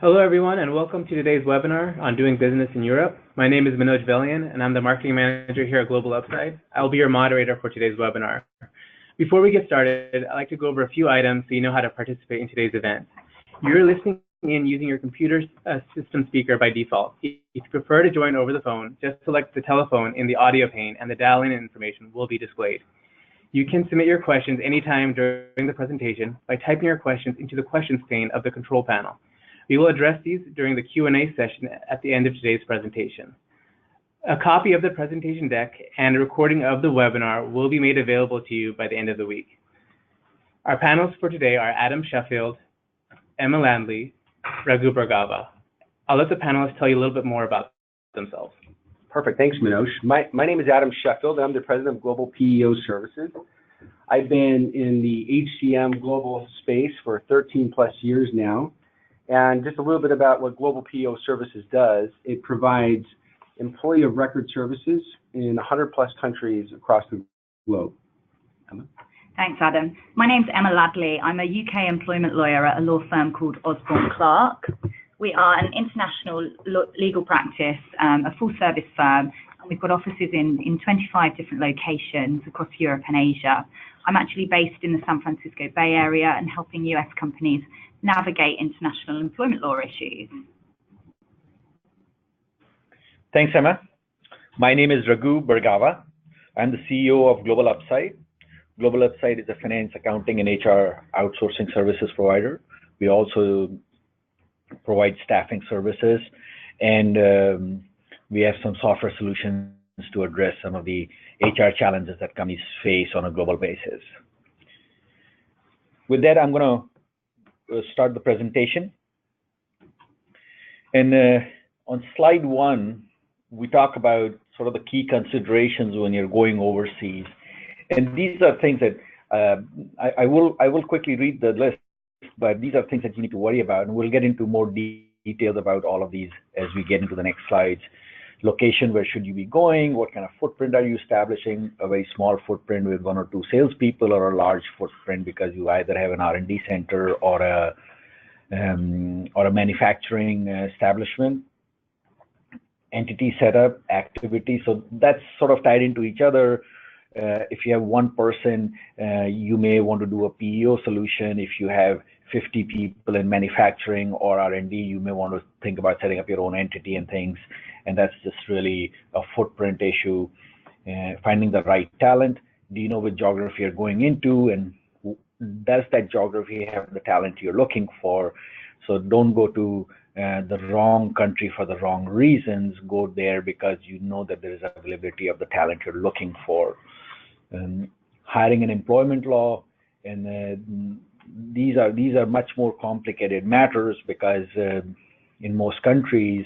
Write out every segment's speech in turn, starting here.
Hello, everyone, and welcome to today's webinar on doing business in Europe. My name is Manoj Velian, and I'm the marketing manager here at Global Upside. I'll be your moderator for today's webinar. Before we get started, I'd like to go over a few items so you know how to participate in today's event. You're listening in using your computer system speaker by default. If you prefer to join over the phone, just select the telephone in the audio pane and the dial-in information will be displayed. You can submit your questions anytime during the presentation by typing your questions into the questions pane of the control panel. We will address these during the Q&A session at the end of today's presentation. A copy of the presentation deck and a recording of the webinar will be made available to you by the end of the week. Our panelists for today are Adam Sheffield, Emma Landley, Raghu Bhargava. I'll let the panelists tell you a little bit more about themselves. Perfect, thanks Manoj. My name is Adam Sheffield, and I'm the president of Global PEO Services. I've been in the HCM global space for 13 plus years now. And just a little bit about what Global PEO Services does. It provides employee of record services in 100 plus countries across the globe. Emma? Thanks, Adam. My name's Emma Ladley. I'm a UK employment lawyer at a law firm called Osborne, Clarke. We are an international legal practice, a full service firm, and we've got offices in 25 different locations across Europe and Asia. I'm actually based in the San Francisco Bay Area and helping US companies navigate international employment law issues. Thanks, Emma. My name is Raghu Bhargava. I'm the CEO of Global Upside. Global Upside is a finance, accounting, and HR outsourcing services provider. We also provide staffing services, and we have some software solutions to address some of the HR challenges that companies face on a global basis. With that, I'm going to start the presentation. And on slide 1, we talk about sort of the key considerations when you're going overseas. And these are things that I will quickly read the list, but these are things that you need to worry about. And we'll get into more details about all of these as we get into the next slides. Location, where should you be going? What kind of footprint are you establishing? A very small footprint with 1 or 2 salespeople, or a large footprint because you either have an R&D center or a manufacturing establishment. Entity setup, activity. So that's sort of tied into each other. If you have one person, you may want to do a PEO solution. If you have 50 people in manufacturing or R&D, you may want to think about setting up your own entity and things. And that's just really a footprint issue. Finding the right talent. Do you know which geography you're going into, and does that geography have the talent you're looking for? So don't go to the wrong country for the wrong reasons. Go there because you know that there is availability of the talent you're looking for. Hiring and employment law, and these are much more complicated matters because in most countries,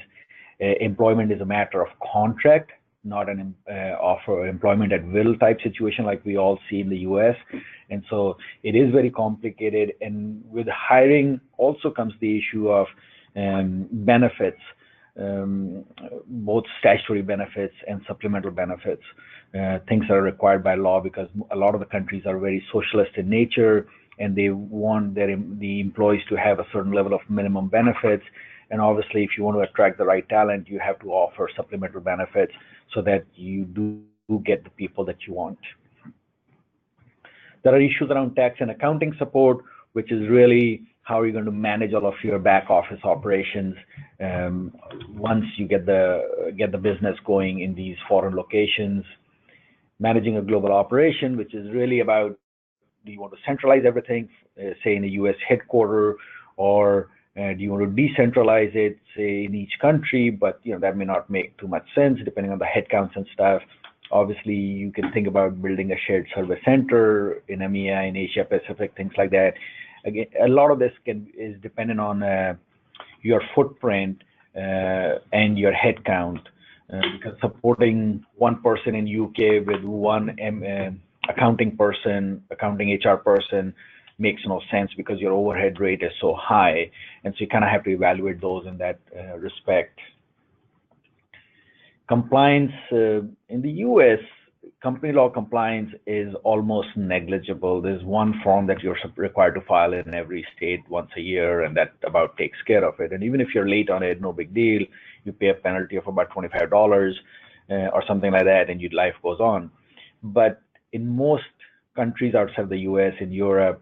employment is a matter of contract, not an offer employment at will type situation like we all see in the US. And so it is very complicated. And with hiring also comes the issue of benefits, both statutory benefits and supplemental benefits, things that are required by law, because a lot of the countries are very socialist in nature, and they want the employees to have a certain level of minimum benefits. And obviously, if you want to attract the right talent, you have to offer supplemental benefits so that you do get the people that you want. There are issues around tax and accounting support, which is really how you're going to manage all of your back office operations once you get the business going in these foreign locations. Managing a global operation, which is really about, do you want to centralize everything, say in a US headquarters, or do you want to decentralize it, say in each country? But that may not make too much sense depending on the headcounts and stuff. Obviously, you can think about building a shared service center in EMEA, in Asia Pacific, things like that. Again, a lot of this is dependent on your footprint and your headcount, because supporting one person in UK with one accounting HR person makes no sense because your overhead rate is so high. And so you kind of have to evaluate those in that respect. Compliance in the US company law compliance is almost negligible. There's one form that you're required to file in every state once a year, and that about takes care of it. And even if you're late on it, no big deal. You pay a penalty of about $25 or something like that, and your life goes on. But in most countries outside the US, in Europe,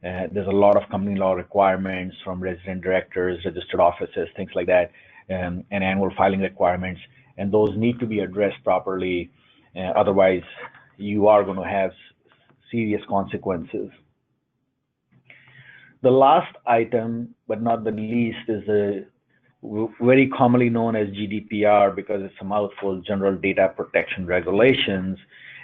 there's a lot of company law requirements from resident directors, registered offices, things like that, and annual filing requirements, and those need to be addressed properly. Otherwise, you are going to have serious consequences. The last item, but not the least, is very commonly known as GDPR because it's a mouthful, General Data Protection Regulations.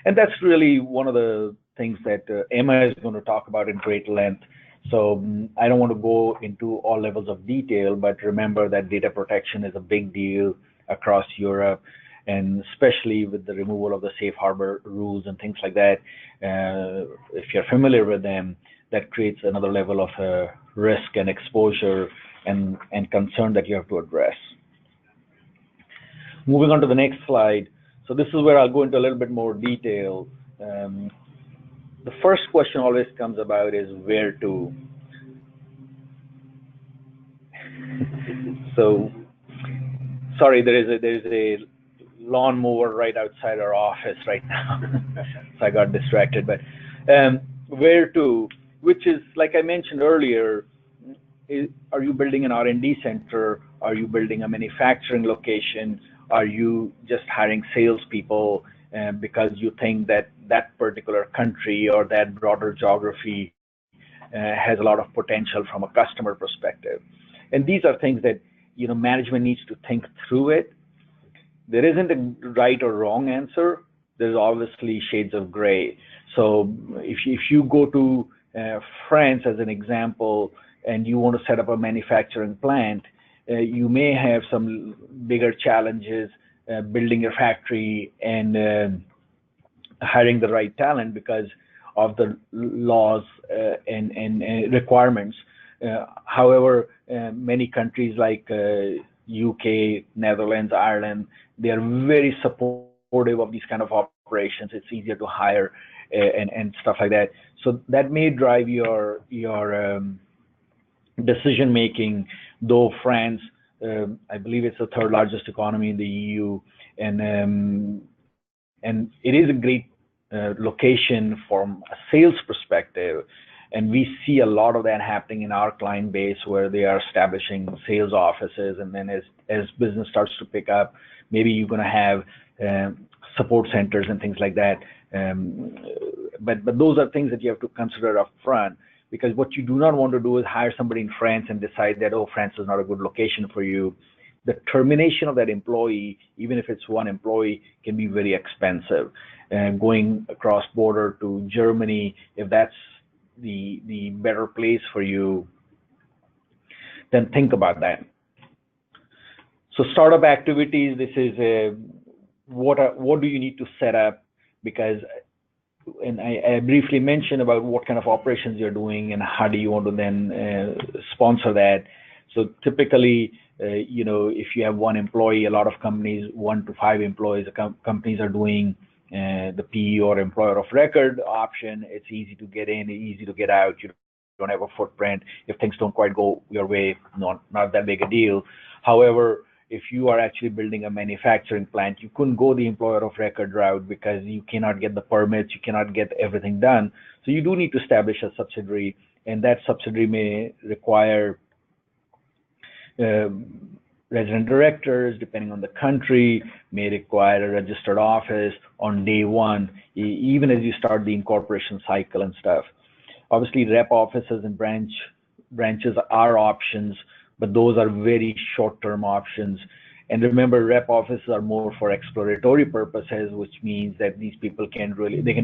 And that's really one of the things that Emma is going to talk about in great length. So I don't want to go into all levels of detail, but remember that data protection is a big deal across Europe, and especially with the removal of the safe harbor rules and things like that. If you're familiar with them, that creates another level of risk and exposure and concern that you have to address. Moving on to the next slide. So this is where I'll go into a little bit more detail. The first question always comes about is where to. So, sorry, there is a lawnmower right outside our office right now, so I got distracted. But where to, which is, like I mentioned earlier, are you building an R&D center? Are you building a manufacturing location? Are you just hiring salespeople because you think that that particular country or that broader geography has a lot of potential from a customer perspective? And these are things that management needs to think through it. There isn't a right or wrong answer. There's obviously shades of gray. So if you go to France as an example, and you want to set up a manufacturing plant, you may have some bigger challenges building your factory and hiring the right talent because of the laws and requirements. However, many countries like UK, Netherlands, Ireland, they are very supportive of these kind of operations. It's easier to hire and stuff like that. So that may drive your decision making. Though France, I believe it's the third largest economy in the EU, and it is a great location from a sales perspective. And we see a lot of that happening in our client base where they are establishing sales offices. And then as business starts to pick up, maybe you're going to have support centers and things like that. But those are things that you have to consider up front, because what you do not want to do is hire somebody in France and decide that, oh, France is not a good location for you. The termination of that employee, even if it's one employee, can be very expensive. Going across border to Germany, if that's the better place for you, then think about that. So startup activities, this is what do you need to set up, because, and I briefly mentioned about what kind of operations you're doing and how do you want to then sponsor that. So typically, if you have one employee, a lot of companies, 1 to 5 employees, companies are doing the PE or employer of record option. It's easy to get in, easy to get out. You don't have a footprint. If things don't quite go your way, not that big a deal. However, if you are actually building a manufacturing plant, you couldn't go the employer of record route because you cannot get the permits, you cannot get everything done. So you do need to establish a subsidiary, and that subsidiary may require resident directors, depending on the country, may require a registered office on day one, even as you start the incorporation cycle and stuff. Obviously, rep offices and branches are options, but those are very short-term options. And remember, rep offices are more for exploratory purposes, which means that these people can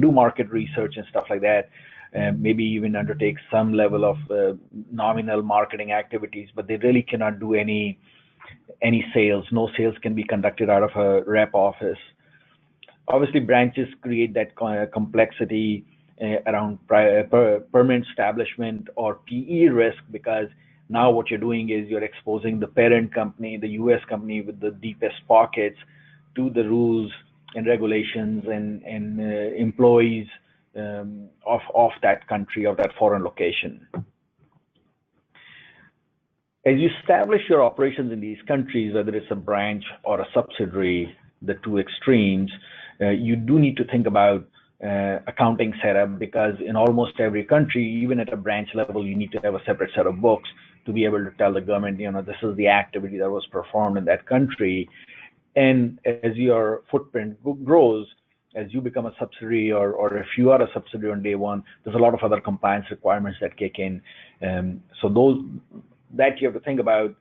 do market research and stuff like that, maybe even undertake some level of nominal marketing activities, but they really cannot do any sales. No sales can be conducted out of a rep office. Obviously, branches create that complexity around permanent establishment or PE risk, because now what you're doing is you're exposing the parent company, the US company with the deepest pockets, to the rules and regulations and employees of that country, of that foreign location. As you establish your operations in these countries, whether it's a branch or a subsidiary, the two extremes, you do need to think about accounting setup, because in almost every country, even at a branch level, you need to have a separate set of books to be able to tell the government, this is the activity that was performed in that country. And as your footprint grows, as you become a subsidiary, or if you are a subsidiary on day one, there's a lot of other compliance requirements that kick in. So those that you have to think about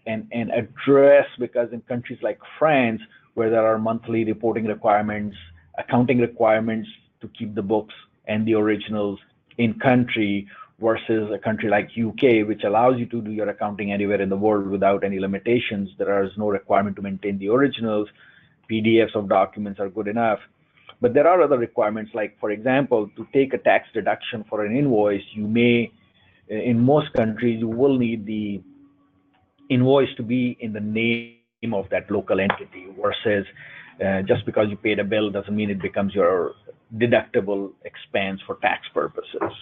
and address, because in countries like France, where there are monthly reporting requirements, accounting requirements to keep the books and the originals in country, versus a country like UK, which allows you to do your accounting anywhere in the world without any limitations. There is no requirement to maintain the originals. PDFs of documents are good enough. But there are other requirements, like, for example, to take a tax deduction for an invoice, you may, in most countries, you will need the invoice to be in the name of that local entity, versus just because you paid a bill doesn't mean it becomes your deductible expense for tax purposes.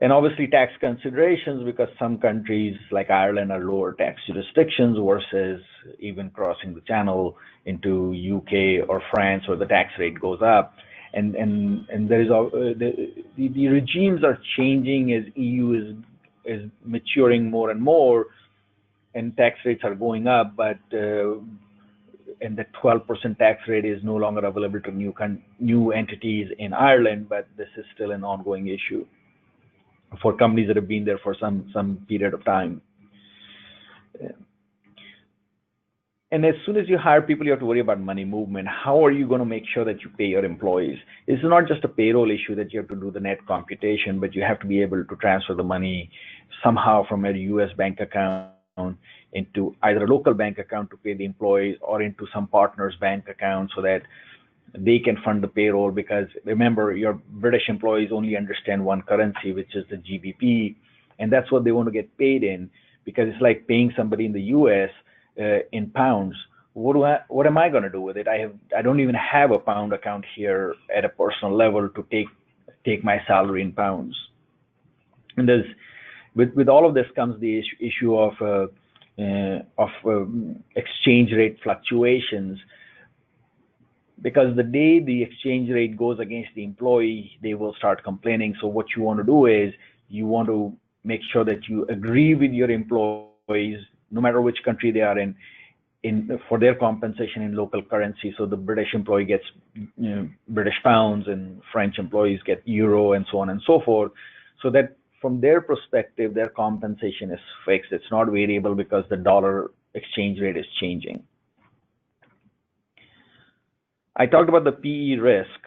And obviously tax considerations, because some countries like Ireland are lower tax jurisdictions, versus even crossing the channel into UK or France, where the tax rate goes up. And there is the regimes are changing as EU is maturing more and more, and tax rates are going up, but and the 12% tax rate is no longer available to new entities in Ireland, but this is still an ongoing issue for companies that have been there for some period of time. And as soon as you hire people, you have to worry about money movement. How are you going to make sure that you pay your employees? It's not just a payroll issue that you have to do the net computation, but you have to be able to transfer the money somehow from a US bank account into either a local bank account to pay the employees, or into some partner's bank account, so that they can fund the payroll. Because remember, your British employees only understand one currency, which is the GBP, and that's what they want to get paid in, because it's like paying somebody in the US in pounds. What am I going to do with it? I don't even have a pound account here at a personal level to take my salary in pounds. And with all of this comes the issue of exchange rate fluctuations, because the day the exchange rate goes against the employee, they will start complaining. So what you want to do is you want to make sure that you agree with your employees, no matter which country they are in for their compensation in local currency. So the British employee gets British pounds, and French employees get euro, and so on and so forth, so that from their perspective, their compensation is fixed. It's not variable because the dollar exchange rate is changing. I talked about the PE risk,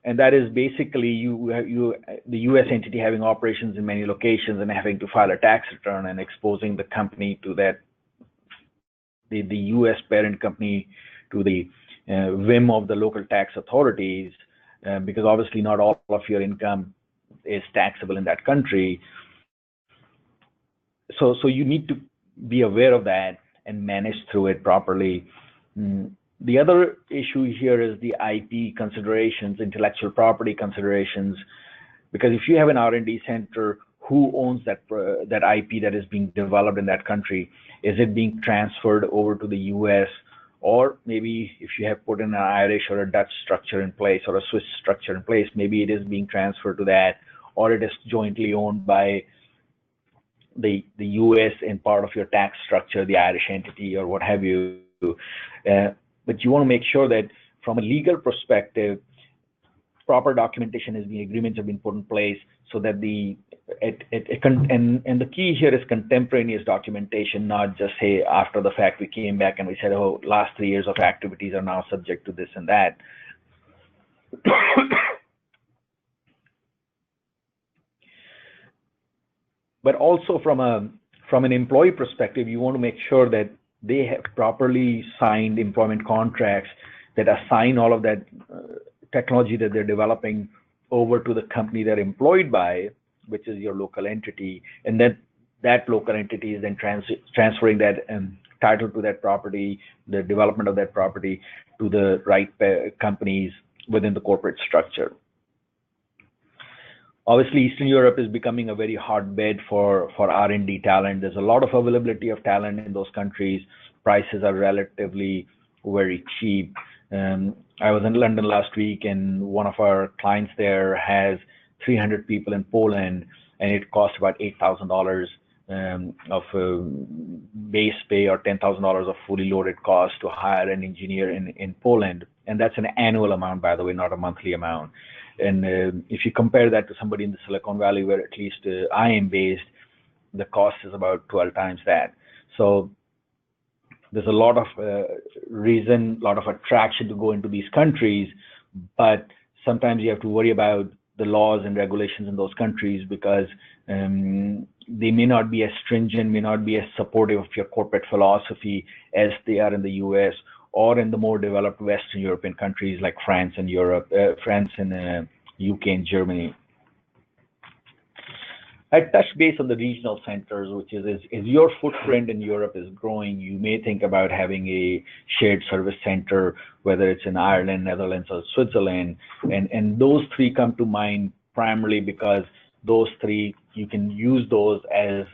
and that is basically the U.S. entity having operations in many locations and having to file a tax return and exposing the company to that, the U.S. parent company to the whim of the local tax authorities, because obviously not all of your income is taxable in that country. So you need to be aware of that and manage through it properly. The other issue here is the IP considerations, intellectual property considerations, because if you have an R&D center, who owns that IP that is being developed in that country? Is it being transferred over to the US? Or maybe if you have put in an Irish or a Dutch structure in place, or a Swiss structure in place, maybe it is being transferred to that, or it is jointly owned by the US in part of your tax structure, the Irish entity, or what have you. But you want to make sure that from a legal perspective, proper documentation is the agreements have been put in place, so that and the key here is contemporaneous documentation, not just, hey, after the fact we came back and we said, oh, last 3 years of activities are now subject to this and that. But also from an employee perspective, you want to make sure that they have properly signed employment contracts that assign all of that technology that they're developing over to the company they're employed by, which is your local entity, and that local entity is then transferring that title to that property, the development of that property to the right companies within the corporate structure. Obviously, Eastern Europe is becoming a very hotbed for R&D talent. There's a lot of availability of talent in those countries. Prices are relatively very cheap. I was in London last week, and one of our clients there has 300 people in Poland, and it costs about $8,000 of base pay or $10,000 of fully loaded cost to hire an engineer in Poland. And that's an annual amount, by the way, not a monthly amount. And if you compare that to somebody in the Silicon Valley, where at least I am based, the cost is about 12 times that. So there's a lot of reason, a lot of attraction to go into these countries, but sometimes you have to worry about the laws and regulations in those countries because they may not be as stringent, may not be as supportive of your corporate philosophy as they are in the US or in the more developed Western European countries like France and UK and Germany. I touched base on the regional centers, which is your footprint in Europe is growing, you may think about having a shared service center, whether it's in Ireland, Netherlands, or Switzerland. And those three come to mind primarily because those three, you can use those as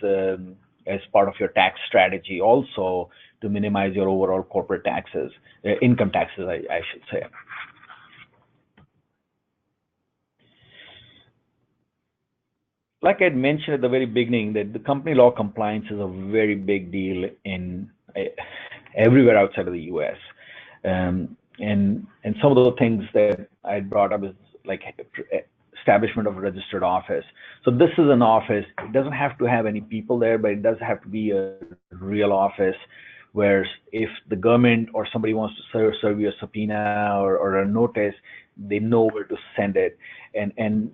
part of your tax strategy also to minimize your overall corporate taxes, income taxes, I should say. Like I mentioned at the very beginning, that the company law compliance is a very big deal in everywhere outside of the U.S. And some of the things that I brought up is like establishment of a registered office. So this is an office. It doesn't have to have any people there, but it does have to be a real office where if the government or somebody wants to serve you a subpoena or a notice, they know where to send it. And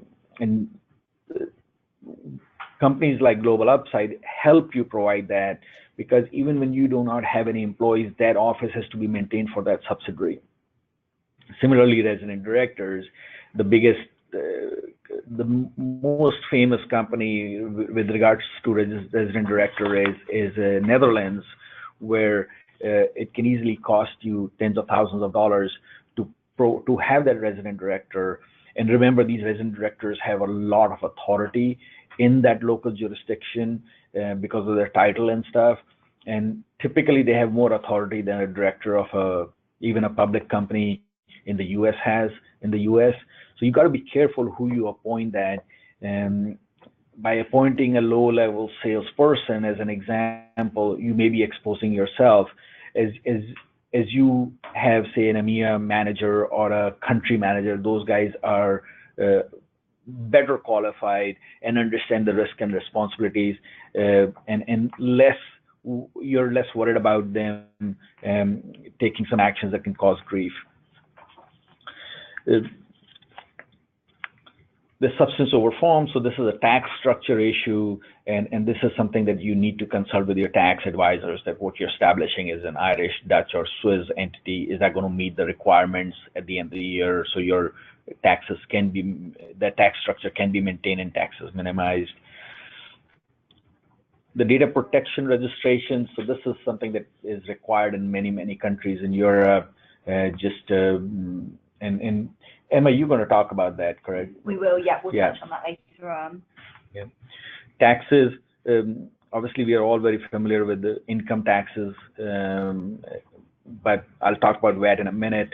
companies like Global Upside help you provide that because even when you do not have any employees, that office has to be maintained for that subsidiary. Similarly, resident directors, the most famous company with regards to resident director is Netherlands, where it can easily cost you tens of thousands of dollars to have that resident director. And remember, these resident directors have a lot of authority in that local jurisdiction because of their title and stuff. And typically they have more authority than a director of even a public company in the US has in the US. So you got to be careful who you appoint that. By appointing a low-level salesperson, as an example, you may be exposing yourself as you have, say, an EMEA manager or a country manager. Those guys are better qualified and understand the risk and responsibilities, and you're less worried about them taking some actions that can cause grief. The substance over form, so this is a tax structure issue, and this is something that you need to consult with your tax advisors, that what you're establishing is an Irish, Dutch, or Swiss entity. Is that going to meet the requirements at the end of the year so your taxes can be, the tax structure can be maintained and taxes minimized? The data protection registration, so this is something that is required in many countries in Europe. And Emma, you're going to talk about that, correct? We will, yeah. We'll touch on that later on. Yeah. Taxes, obviously we are all very familiar with the income taxes, but I'll talk about VAT in a minute.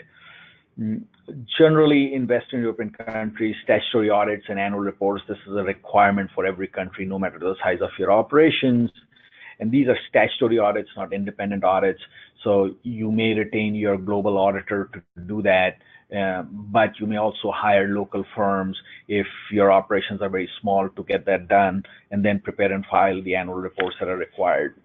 Generally, in Western European countries, statutory audits and annual reports, this is a requirement for every country, no matter the size of your operations. And these are statutory audits, not independent audits. So you may retain your global auditor to do that. But you may also hire local firms if your operations are very small to get that done, and then prepare and file the annual reports that are required.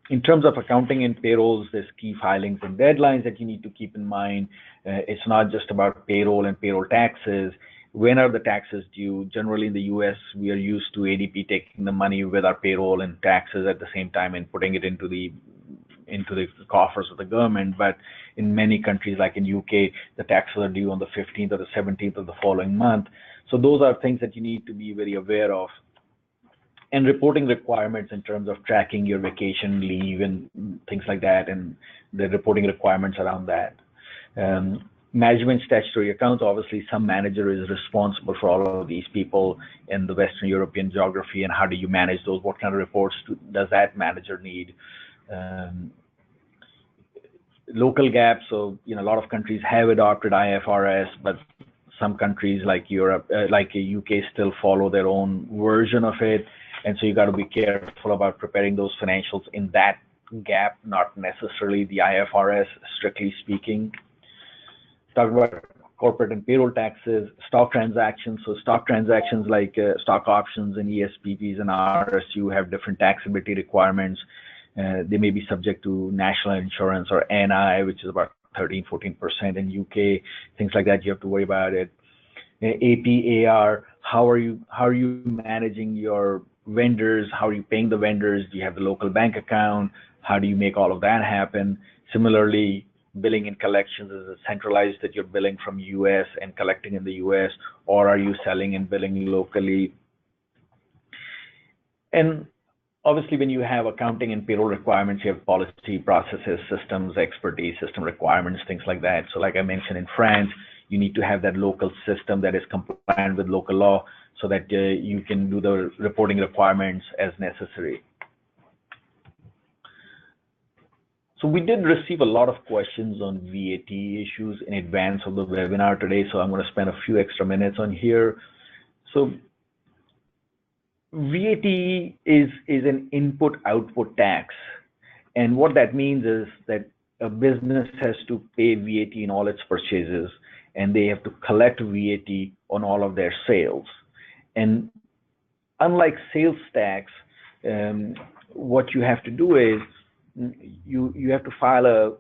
In terms of accounting and payrolls, there's key filings and deadlines that you need to keep in mind. It's not just about payroll and payroll taxes. When are the taxes due? Generally in the US, we are used to ADP taking the money with our payroll and taxes at the same time and putting it into the coffers of the government. But in many countries, like in UK, the taxes are due on the 15th or the 17th of the following month. So those are things that you need to be very aware of. and reporting requirements in terms of tracking your vacation leave and things like that, and the reporting requirements around that. Management statutory accounts, obviously some manager is responsible for all of these people in the Western European geography, and how do you manage those? What kind of reports does that manager need? Local GAAP, so a lot of countries have adopted IFRS, but some countries like Europe, like the UK, still follow their own version of it, and so you got to be careful about preparing those financials in that GAAP, not necessarily the IFRS, strictly speaking. Talk about corporate and payroll taxes, stock transactions. So stock transactions like stock options and ESPPs and RSU have different taxability requirements. They may be subject to national insurance or NI, which is about 13-14% in UK. Things like that, you have to worry about it. AP, AR, how are you managing your vendors? How are you paying the vendors? Do you have the local bank account? How do you make all of that happen? Similarly, billing and collections, is it centralized that you're billing from US and collecting in the US, or are you selling and billing locally? And obviously, when you have accounting and payroll requirements, you have policy, processes, systems, expertise, system requirements, things like that. So like I mentioned, in France, you need to have that local system that is compliant with local law so that you can do the reporting requirements as necessary. So we did receive a lot of questions on VAT issues in advance of the webinar today, so I'm going to spend a few extra minutes on here. So VAT is an input-output tax, and what that means is that a business has to pay VAT in all its purchases, and they have to collect VAT on all of their sales. And unlike sales tax, what you have to do is you have to file a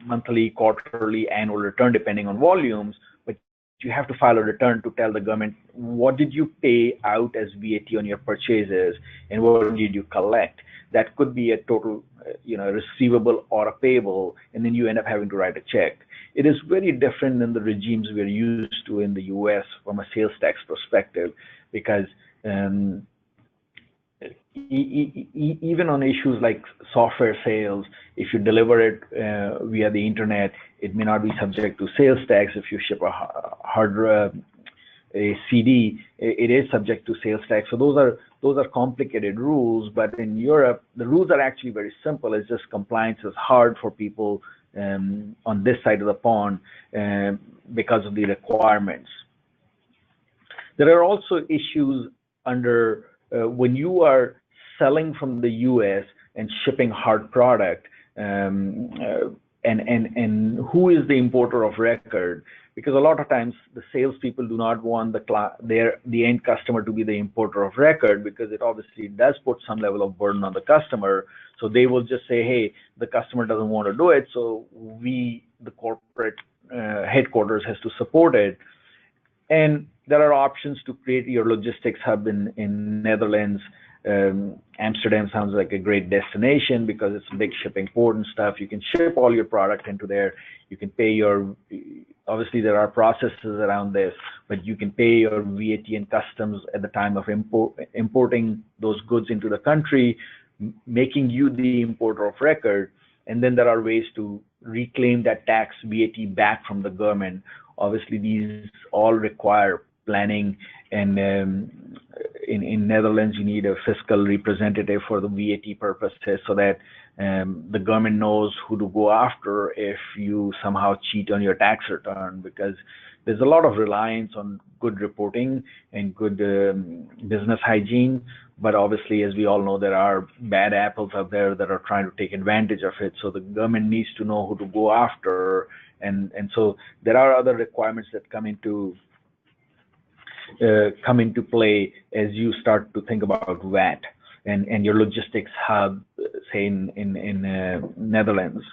monthly, quarterly, annual return depending on volumes, but you have to file a return to tell the government what did you pay out as VAT on your purchases and what did you collect. That could be a total, receivable or a payable, and then you end up having to write a check. It is very different than the regimes we're used to in the US from a sales tax perspective, because even on issues like software sales, if you deliver it via the internet, it may not be subject to sales tax. If you ship a CD, it is subject to sales tax. So those are complicated rules. But in Europe, the rules are actually very simple. It's just compliance is hard for people on this side of the pond because of the requirements. There are also issues under when you are selling from the US and shipping hard product, and who is the importer of record? Because a lot of times the salespeople do not want the end customer to be the importer of record, because it obviously does put some level of burden on the customer. So they will just say, hey, the customer doesn't want to do it, so the corporate headquarters has to support it. And there are options to create your logistics hub in Netherlands. Amsterdam sounds like a great destination because it's a big shipping port and stuff. You can ship all your product into there. You can pay obviously there are processes around this, but you can pay your VAT and customs at the time of importing those goods into the country, making you the importer of record. And then there are ways to reclaim that tax VAT back from the government. Obviously, these all require planning, and in Netherlands, you need a fiscal representative for the VAT purposes so that the government knows who to go after if you somehow cheat on your tax return, because there's a lot of reliance on good reporting and good business hygiene. But obviously, as we all know, there are bad apples out there that are trying to take advantage of it. So the government needs to know who to go after. And so there are other requirements that come into play as you start to think about VAT and your logistics hub, say in Netherlands.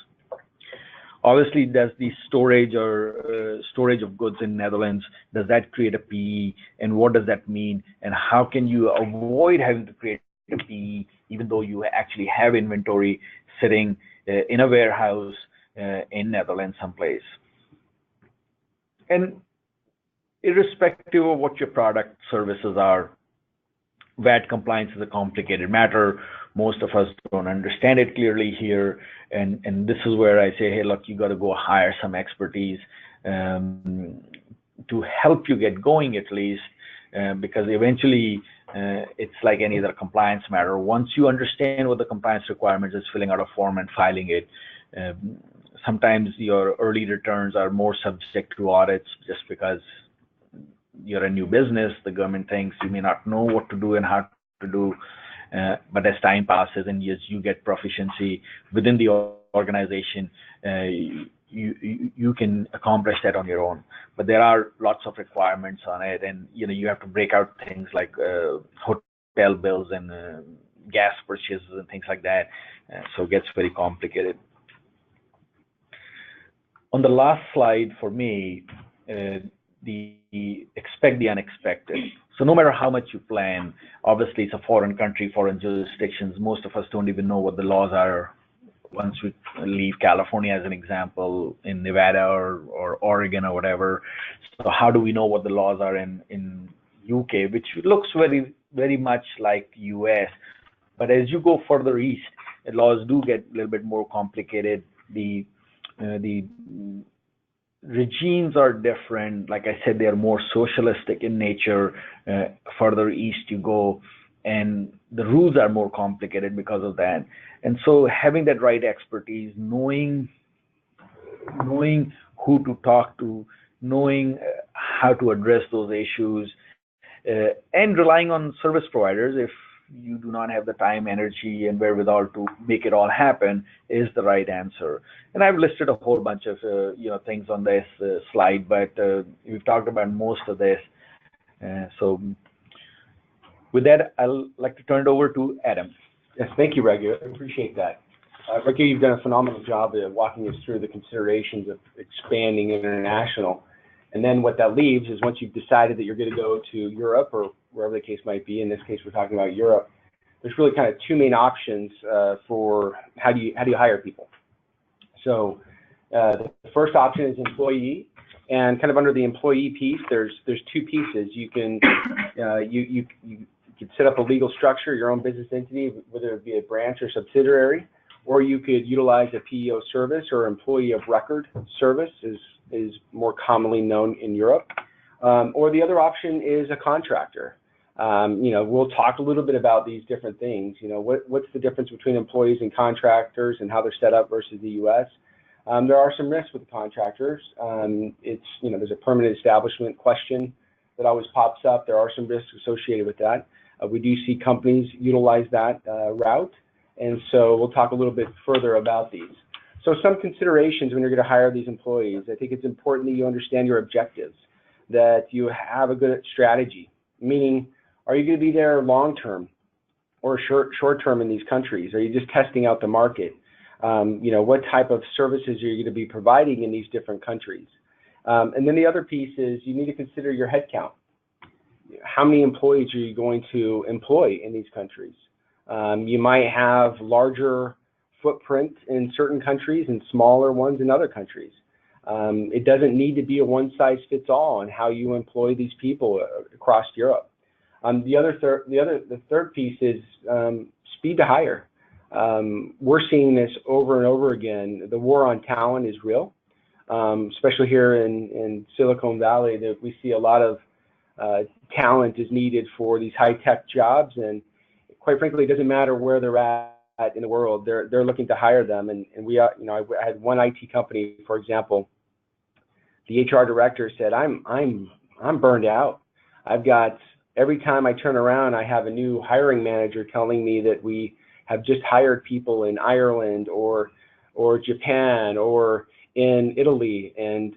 Obviously, does the storage of goods in Netherlands, does that create a PE, and what does that mean, and how can you avoid having to create a PE even though you actually have inventory sitting in a warehouse in Netherlands someplace? And irrespective of what your product services are, VAT compliance is a complicated matter. Most of us don't understand it clearly here, and this is where I say, hey, look, you got to go hire some expertise to help you get going at least, because eventually it's like any other compliance matter. Once you understand what the compliance requirements is, filling out a form and filing it. Sometimes your early returns are more subject to audits just because you're a new business. The government thinks you may not know what to do and how to do, but as time passes and as you get proficiency within the organization, you can accomplish that on your own. But there are lots of requirements on it, and you have to break out things like hotel bills and gas purchases and things like that. So it gets very complicated. On the last slide for me, expect the unexpected. So no matter how much you plan, obviously it's a foreign country, foreign jurisdictions. Most of us don't even know what the laws are once we leave California, as an example, in Nevada or Oregon or whatever. So how do we know what the laws are in UK, which looks very, very much like US. But as you go further east, the laws do get a little bit more complicated. The regimes are different. Like I said, they are more socialistic in nature. Further east you go, and the rules are more complicated because of that. And so having that right expertise, knowing who to talk to, knowing how to address those issues, and relying on service providers if you do not have the time, energy, and wherewithal to make it all happen is the right answer. And I've listed a whole bunch of things on this slide, but we've talked about most of this. So with that, I'll like to turn it over to Adam. Yes, thank you, Raghu. I appreciate that. Raghu, you've done a phenomenal job of walking us through the considerations of expanding international. And then what that leaves is once you've decided that you're going to go to Europe or wherever the case might be, in this case we're talking about Europe, there's really kind of two main options for how do you hire people. So the first option is employee, and kind of under the employee piece, there's two pieces. You can you could set up a legal structure, your own business entity, whether it be a branch or subsidiary, or you could utilize a PEO service, or employee of record service is more commonly known in Europe. Or the other option is a contractor. We'll talk a little bit about these different things. What's the difference between employees and contractors and how they're set up versus the U.S. There are some risks with the contractors. There's a permanent establishment question that always pops up. There are some risks associated with that. We do see companies utilize that route, and so we'll talk a little bit further about these. So some considerations when you're going to hire these employees. I think it's important that you understand your objectives, that you have a good strategy, meaning are you going to be there long-term or short-term in these countries? Are you just testing out the market? What type of services are you going to be providing in these different countries? And then the other piece is you need to consider your headcount. How many employees are you going to employ in these countries? You might have larger footprint in certain countries and smaller ones in other countries. It doesn't need to be a one-size-fits-all on how you employ these people across Europe. The third piece is speed to hire. We're seeing this over and over again. The war on talent is real, especially here in Silicon Valley. That we see a lot of talent is needed for these high-tech jobs, and quite frankly, it doesn't matter where they're at in the world. They're looking to hire them, and we I had one IT company, for example. The HR director said, I'm burned out. I've got, every time I turn around, I have a new hiring manager telling me that we have just hired people in Ireland or Japan or in Italy, and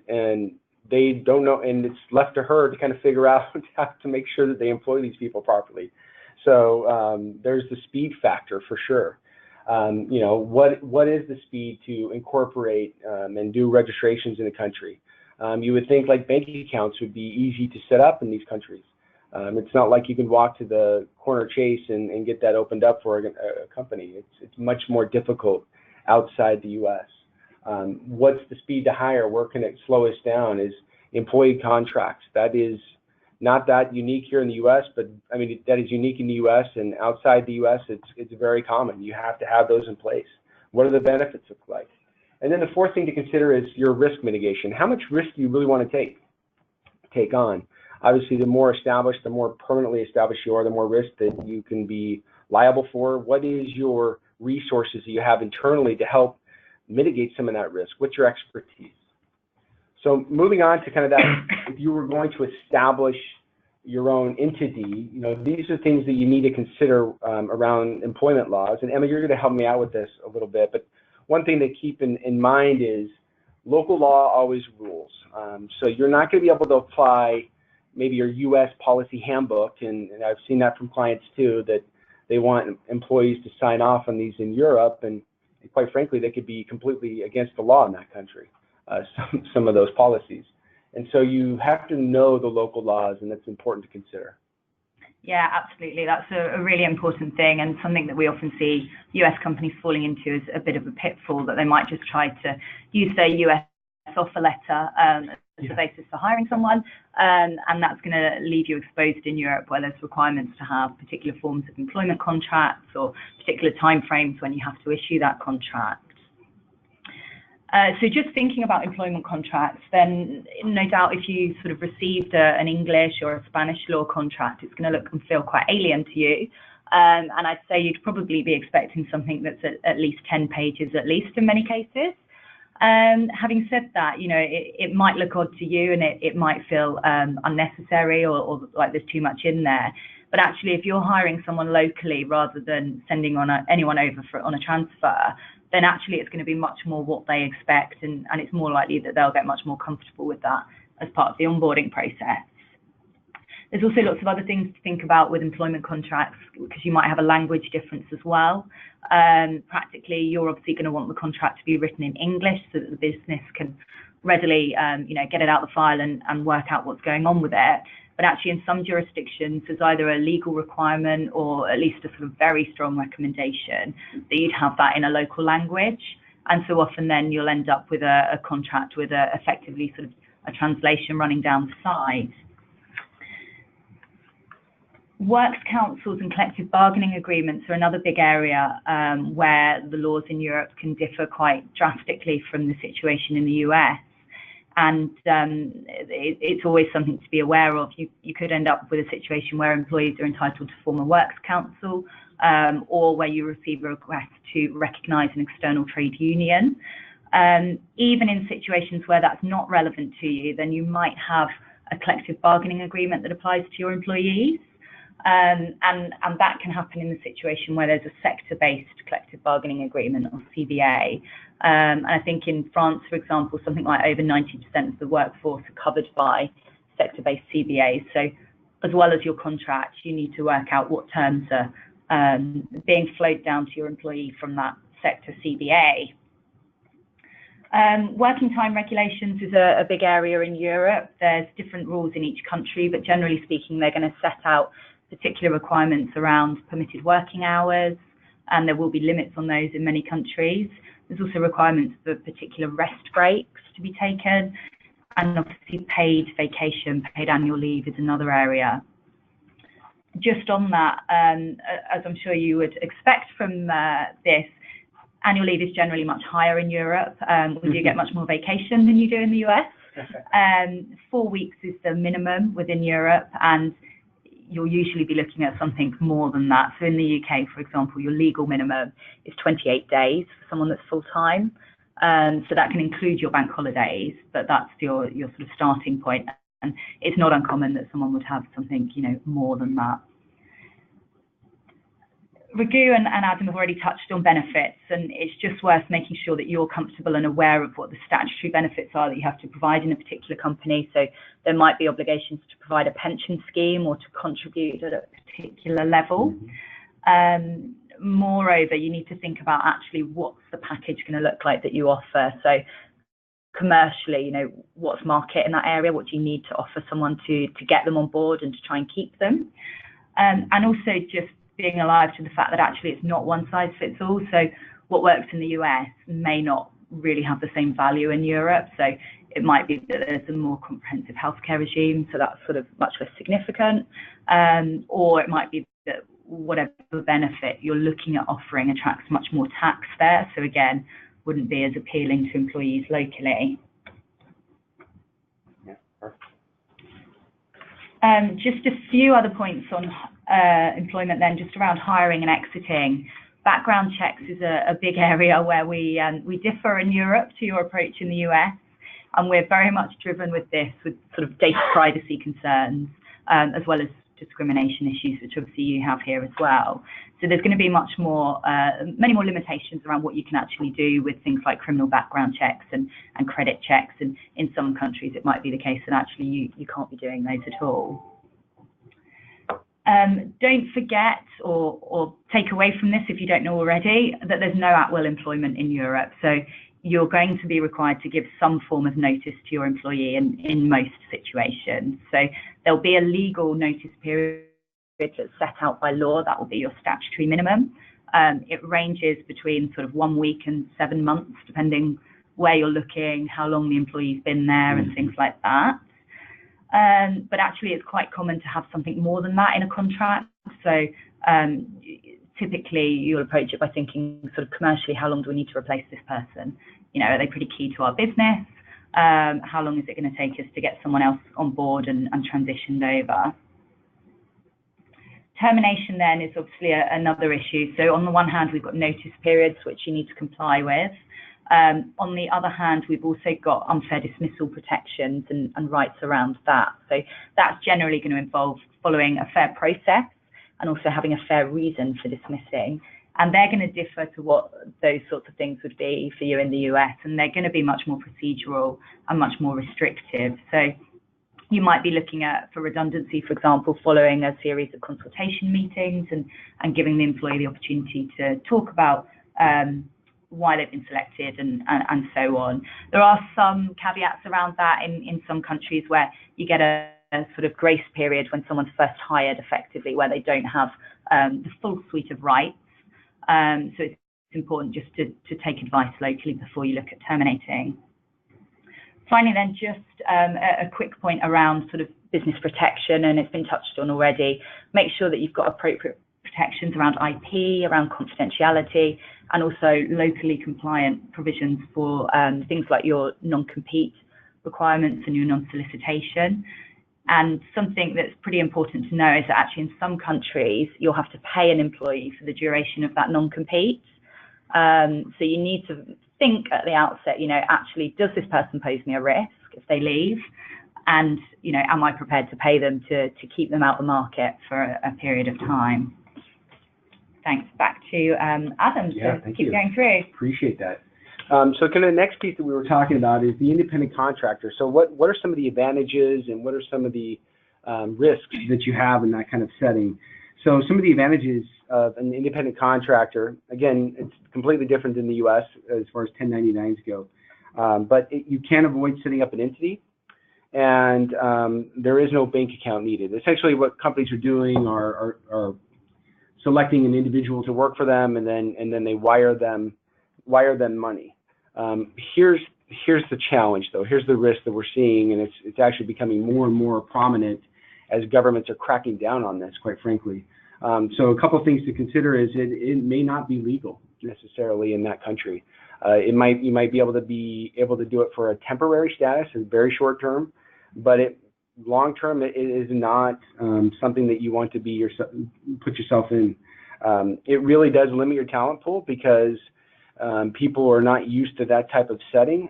they don't know, and it's left to her to kind of figure out how to make sure that they employ these people properly. So there's the speed factor for sure. What is the speed to incorporate and do registrations in a country? You would think like banking accounts would be easy to set up in these countries. It's not like you can walk to the corner Chase and get that opened up for a company. It's much more difficult outside the U.S. What's the speed to hire? Where can it slow us down? Is employee contracts. That is not that unique here in the U.S., but I mean, that is unique in the U.S. and outside the U.S., it's very common. You have to have those in place. What do the benefits look like? And then the fourth thing to consider is your risk mitigation. How much risk do you really want to take on? Obviously, the more established, the more permanently established you are, the more risk that you can be liable for. What is your resources that you have internally to help mitigate some of that risk? What's your expertise? So moving on to kind of that, if you were going to establish your own entity, these are things that you need to consider around employment laws. And Emma, you're going to help me out with this a little bit, but one thing to keep in mind is local law always rules. So you're not going to be able to apply maybe your U.S. policy handbook, and I've seen that from clients too, that they want employees to sign off on these in Europe, and quite frankly, they could be completely against the law in that country, some of those policies. And so you have to know the local laws, and that's important to consider. Yeah, absolutely. That's a really important thing, and something that we often see US companies falling into is a bit of a pitfall, that they might just try to use their US offer letter as a basis for hiring someone, and that's going to leave you exposed in Europe, where there's requirements to have particular forms of employment contracts or particular timeframes when you have to issue that contract. So just thinking about employment contracts, then no doubt if you sort of received an English or a Spanish law contract, it's going to look and feel quite alien to you. And I'd say you'd probably be expecting something that's at least 10 pages, at least in many cases. Having said that, it might look odd to you, and it might feel unnecessary or like there's too much in there. But actually, if you're hiring someone locally rather than sending anyone over on a transfer, then actually it's going to be much more what they expect, and it's more likely that they'll get much more comfortable with that as part of the onboarding process. There's also lots of other things to think about with employment contracts, because you might have a language difference as well. Practically, you're obviously going to want the contract to be written in English so that the business can readily get it out the file and work out what's going on with it. But actually, in some jurisdictions, there's either a legal requirement or at least a sort of very strong recommendation that you'd have that in a local language. And so often then you'll end up with a contract with effectively sort of a translation running down the side. Works councils and collective bargaining agreements are another big area where the laws in Europe can differ quite drastically from the situation in the US. And it's always something to be aware of. You could end up with a situation where employees are entitled to form a works council, or where you receive a request to recognise an external trade union. Even in situations where that's not relevant to you, then you might have a collective bargaining agreement that applies to your employees. And that can happen in the situation where there's a sector-based collective bargaining agreement, or CBA. And I think in France, for example, something like over 90% of the workforce are covered by sector-based CBAs. So as well as your contract, you need to work out what terms are being flowed down to your employee from that sector CBA. Working time regulations is a big area in Europe. There's different rules in each country, but generally speaking, they're going to set out particular requirements around permitted working hours, and there will be limits on those in many countries. There's also requirements for particular rest breaks to be taken, and obviously paid vacation, paid annual leave is another area. Just on that, as I'm sure you would expect from this, annual leave is generally much higher in Europe. We do get much more vacation than you do in the US. 4 weeks is the minimum within Europe, and you'll usually be looking at something more than that. So in the UK, for example, your legal minimum is 28 days for someone that's full-time. So that can include your bank holidays, but that's your sort of starting point. And it's not uncommon that someone would have something, more than that. Raghu and Adam have already touched on benefits, and it's just worth making sure that you're comfortable and aware of what the statutory benefits are that you have to provide in a particular company. So there might be obligations to provide a pension scheme or to contribute at a particular level. Moreover, you need to think about actually what's the package going to look like that you offer. So commercially, what's market in that area? What do you need to offer someone to get them on board and to try and keep them? And also just being alive to the fact that actually it's not one size fits all. So what works in the US may not really have the same value in Europe. So It might be that there's a more comprehensive healthcare regime, so that's sort of much less significant. Or it might be that whatever benefit you're looking at offering attracts much more tax there. So again, wouldn't be as appealing to employees locally. Yeah, perfect. Just a few other points on employment then, just around hiring and exiting. Background checks is a big area where we differ in Europe to your approach in the US, and we're very much driven with this, with sort of data privacy concerns, as well as discrimination issues, which obviously you have here as well. So there's going to be much more, many more limitations around what you can actually do with things like criminal background checks and credit checks. And in some countries, it might be the case that actually you can't be doing those at all. Don't forget or take away from this, if you don't know already, that there's no at-will employment in Europe. So you're going to be required to give some form of notice to your employee in most situations. So there'll be a legal notice period that's set out by law. That will be your statutory minimum. It ranges between sort of 1 week and 7 months, depending where you're looking, how long the employee's been there, and things like that. But actually, it's quite common to have something more than that in a contract. So typically, you'll approach it by thinking sort of commercially, how long do we need to replace this person? You know, are they pretty key to our business? How long is it going to take us to get someone else on board and transitioned over? Termination then is obviously another issue. So on the one hand, we've got notice periods, which you need to comply with. On the other hand, we've also got unfair dismissal protections and rights around that. So that's generally going to involve following a fair process and also having a fair reason for dismissing. And they're going to differ to what those sorts of things would be for you in the US, and they're going to be much more procedural and much more restrictive. So you might be looking at, for redundancy, for example, following a series of consultation meetings and giving the employee the opportunity to talk about why they've been selected and so on. There are some caveats around that in some countries where you get a sort of grace period when someone's first hired effectively, where they don't have the full suite of rights. So it's important just to take advice locally before you look at terminating. Finally, then, just a quick point around sort of business protection, and it's been touched on already. Make sure that you've got appropriate protections around IP, around confidentiality, and also locally compliant provisions for things like your non-compete requirements and your non-solicitation. And something that's pretty important to know is that actually in some countries, you'll have to pay an employee for the duration of that non-compete. So you need to think at the outset, you know, actually, does this person pose me a risk if they leave? And, you know, am I prepared to pay them to keep them out the market for a period of time? Thanks. Back to Adam to keep going through. Appreciate that. So kind of the next piece that we were talking about is the independent contractor. So what are some of the advantages and what are some of the risks that you have in that kind of setting? So some of the advantages of an independent contractor, again, it's completely different in the US as far as 1099s go, but you can avoid setting up an entity, and there is no bank account needed. Essentially what companies are doing are selecting an individual to work for them, and then they wire them money. Here's the challenge, though. Here's the risk that we're seeing, and it's actually becoming more and more prominent as governments are cracking down on this, quite frankly. So a couple of things to consider is it may not be legal necessarily in that country. You might be able to do it for a temporary status, a very short term, but long term it is not something that you want to put yourself in. It really does limit your talent pool because people are not used to that type of setting.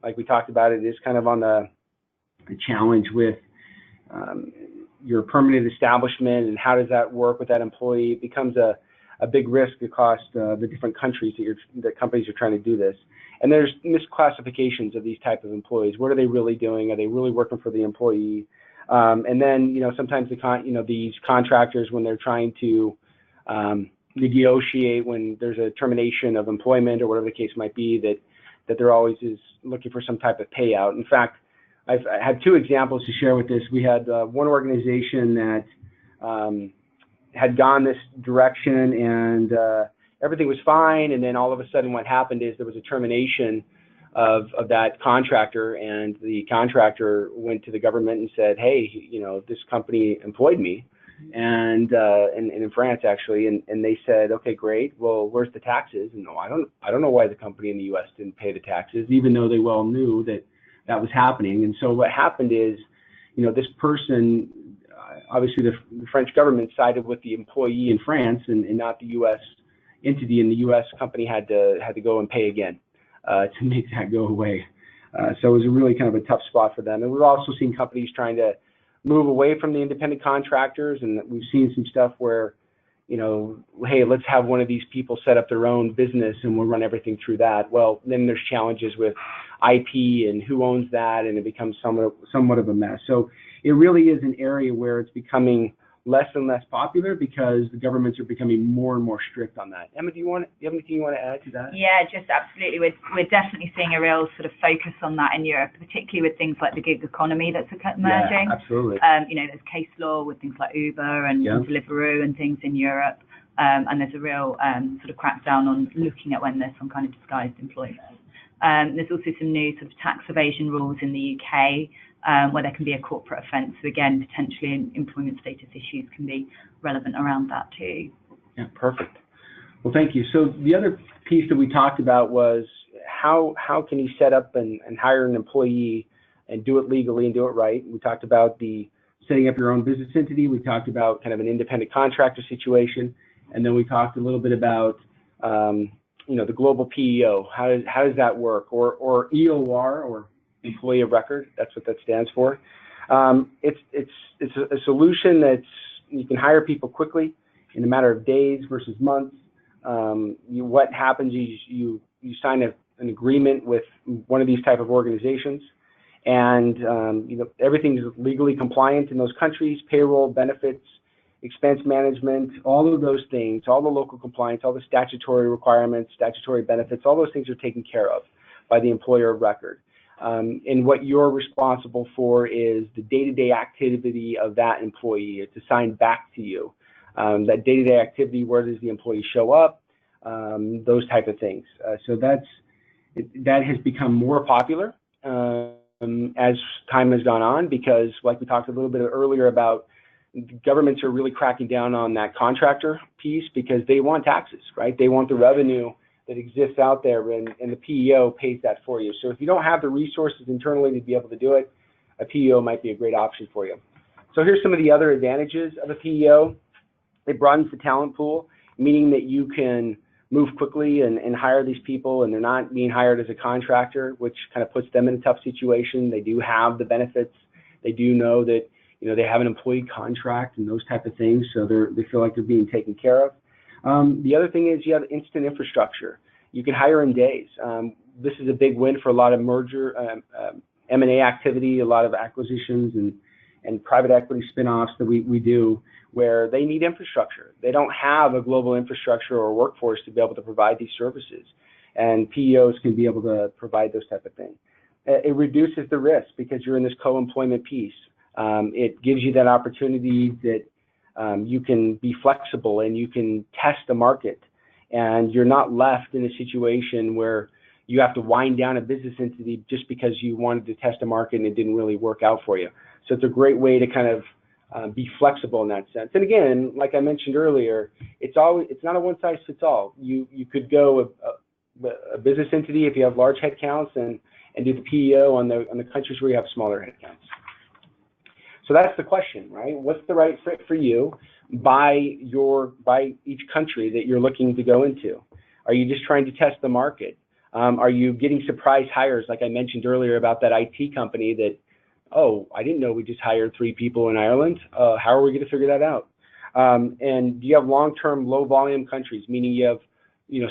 Like we talked about, it is kind of on the challenge with your permanent establishment and how does that work with that employee. It becomes a big risk across the different countries that companies are trying to do this. And there's misclassifications of these type of employees. What are they really doing? Are they really working for the employee? And then, you know, sometimes these contractors, when they're trying to negotiate when there's a termination of employment or whatever the case might be, that they're always is looking for some type of payout. In fact, I had two examples to share with this. We had one organization that had gone this direction and everything was fine, and then all of a sudden what happened is there was a termination of that contractor, and the contractor went to the government and said, hey, this company employed me, and in France actually, and they said, okay, great, well, where's the taxes? And no, I don't know why the company in the US didn't pay the taxes, even though they well knew that that was happening. And so what happened is, this person, obviously the French government sided with the employee in France and not the US entity, and the US company had to go and pay again to make that go away. So it was a really kind of a tough spot for them. And we've also seen companies trying to move away from the independent contractors, and we've seen some stuff where, hey, let's have one of these people set up their own business and we'll run everything through that. Well, then there's challenges with IP and who owns that, and it becomes somewhat of a mess. So it really is an area where it's becoming less and less popular because the governments are becoming more and more strict on that. Emma, do you have anything you want to add to that? Yeah, just absolutely. We're definitely seeing a real sort of focus on that in Europe, particularly with things like the gig economy that's emerging. Yeah, absolutely. There's case law with things like Uber and Deliveroo and things in Europe, and there's a real sort of crackdown on looking at when there's some kind of disguised employment. There's also some new sort of tax evasion rules in the UK, where there can be a corporate offence. So again, potentially employment status issues can be relevant around that too. Yeah, perfect. Well, thank you. So the other piece that we talked about was how can you set up and hire an employee and do it legally and do it right. We talked about the setting up your own business entity. We talked about kind of an independent contractor situation, and then we talked a little bit about the global PEO. How does that work? Or EOR, or employee of record. That's what that stands for. It's a solution that's, you can hire people quickly in a matter of days versus months. What happens is you sign an agreement with one of these type of organizations, and everything's legally compliant in those countries. Payroll, benefits, expense management, all of those things, all the local compliance, all the statutory requirements, statutory benefits, all those things are taken care of by the employer of record. And what you're responsible for is the day-to-day activity of that employee. It's assigned back to you. That day-to-day activity, where does the employee show up, those type of things. So that has become more popular as time has gone on, because like we talked a little bit earlier about, governments are really cracking down on that contractor piece because they want taxes, right? They want the revenue that exists out there, and the PEO pays that for you. So if you don't have the resources internally to be able to do it, a PEO might be a great option for you. So here's some of the other advantages of a PEO. It broadens the talent pool, meaning that you can move quickly and hire these people, and they're not being hired as a contractor, which kind of puts them in a tough situation. They do have the benefits. They do know that they have an employee contract and those type of things, so they feel like they're being taken care of. The other thing is you have instant infrastructure. You can hire in days. This is a big win for a lot of merger, M&A activity, a lot of acquisitions and private equity spinoffs that we do, where they need infrastructure. They don't have a global infrastructure or workforce to be able to provide these services, and PEOs can be able to provide those type of things. It reduces the risk because you're in this co-employment piece. It gives you that opportunity that you can be flexible and you can test the market, and you're not left in a situation where you have to wind down a business entity just because you wanted to test a market and it didn't really work out for you. So it's a great way to kind of be flexible in that sense. And again, like I mentioned earlier, it's not a one size fits all. You could go a business entity if you have large headcounts and do the PEO on the countries where you have smaller headcounts. So that's the question, right? What's the right fit for you by each country that you're looking to go into? Are you just trying to test the market? Are you getting surprise hires, like I mentioned earlier about that IT company that, oh, I didn't know we just hired 3 people in Ireland. How are we going to figure that out? And do you have long-term, low-volume countries, meaning you have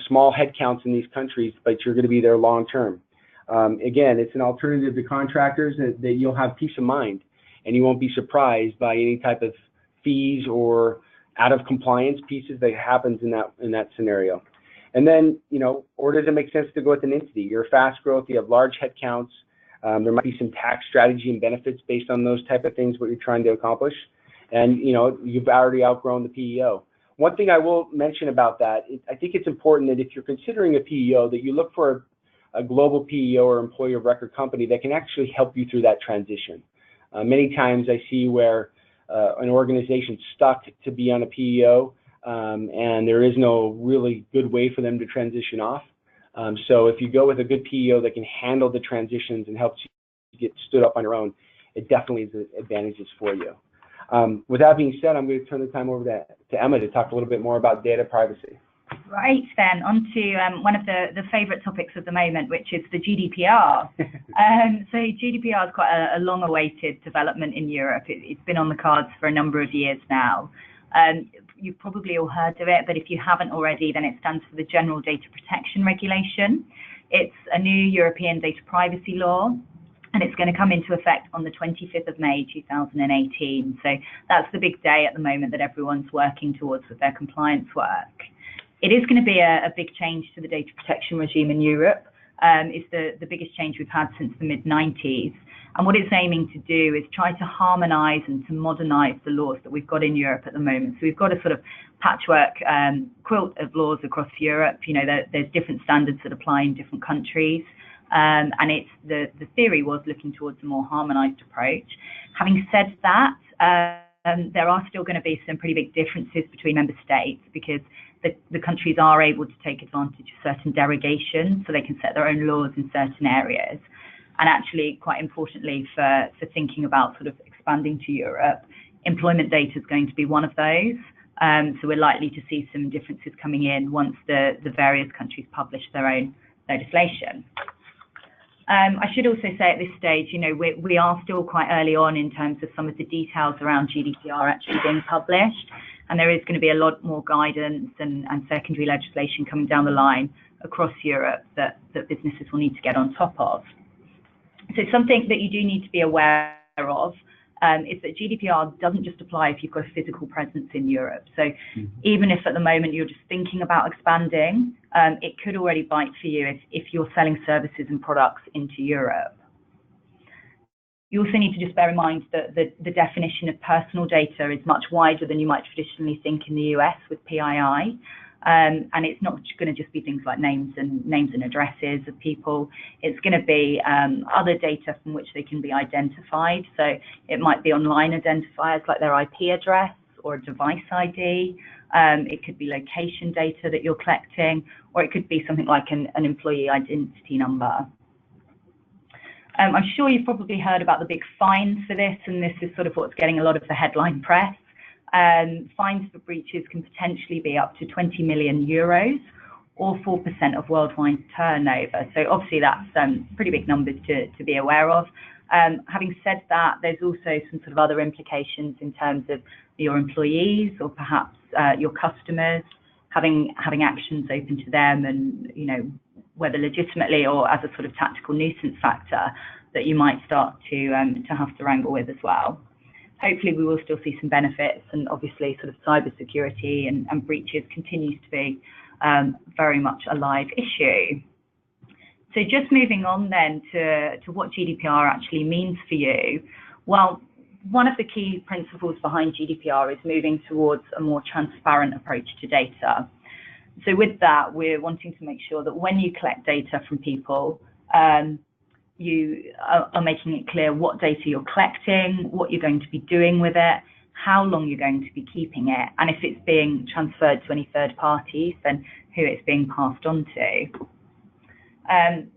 small headcounts in these countries, but you're going to be there long-term? Again, it's an alternative to contractors that you'll have peace of mind, and you won't be surprised by any type of fees or out of compliance pieces that happens in that scenario. And then, or does it make sense to go with an entity? You're fast growth, you have large headcounts. There might be some tax strategy and benefits based on those type of things, what you're trying to accomplish. And, you've already outgrown the PEO. One thing I will mention about that, I think it's important that if you're considering a PEO, that you look for a global PEO or employer of record company that can actually help you through that transition. Many times I see where an organization's stuck to be on a PEO, and there is no really good way for them to transition off. So if you go with a good PEO that can handle the transitions and helps you get stood up on your own, it definitely is advantages for you. With that being said, I'm going to turn the time over to Emma to talk a little bit more about data privacy. Right, then, on to one of the favourite topics of the moment, which is the GDPR. So GDPR is quite a long-awaited development in Europe. It's been on the cards for a number of years now. You've probably all heard of it, but if you haven't already, then it stands for the General Data Protection Regulation. It's a new European data privacy law, and it's going to come into effect on the 25th of May 2018. So that's the big day at the moment that everyone's working towards with their compliance work. It is going to be a big change to the data protection regime in Europe. It's the biggest change we've had since the mid-90s. And what it's aiming to do is try to harmonise and to modernise the laws that we've got in Europe at the moment. So we've got a sort of patchwork quilt of laws across Europe. You know, there's different standards that apply in different countries. And it's the theory was looking towards a more harmonised approach. Having said that, there are still going to be some pretty big differences between member states, because the countries are able to take advantage of certain derogations, so they can set their own laws in certain areas. And actually, quite importantly, for thinking about sort of expanding to Europe, employment data is going to be one of those. So we're likely to see some differences coming in once the various countries publish their own legislation. I should also say at this stage, you know, we are still quite early on in terms of some of the details around GDPR actually being published, and there is going to be a lot more guidance and secondary legislation coming down the line across Europe that businesses will need to get on top of. So something that you do need to be aware of is that GDPR doesn't just apply if you've got a physical presence in Europe. So even if at the moment you're just thinking about expanding, it could already bite for you if you're selling services and products into Europe. You also need to just bear in mind that the definition of personal data is much wider than you might traditionally think in the US with PII. And it's not going to just be things like names and addresses of people. It's going to be other data from which they can be identified. So it might be online identifiers like their IP address or a device ID. It could be location data that you're collecting, or it could be something like an employee identity number. I'm sure you've probably heard about the big fines for this, and this is sort of what's getting a lot of the headline press. Fines for breaches can potentially be up to 20 million euros or 4% of worldwide turnover. So obviously that's pretty big numbers to be aware of. Having said that, there's also some sort of other implications in terms of your employees or perhaps your customers having actions open to them, and you know, whether legitimately or as a sort of tactical nuisance factor that you might start to have to wrangle with as well. Hopefully we will still see some benefits, and obviously sort of cybersecurity and breaches continues to be very much a live issue. So just moving on then to what GDPR actually means for you. Well, one of the key principles behind GDPR is moving towards a more transparent approach to data. So with that, we're wanting to make sure that when you collect data from people, you are making it clear what data you're collecting, what you're going to be doing with it, how long you're going to be keeping it, and if it's being transferred to any third parties, then who it's being passed on to.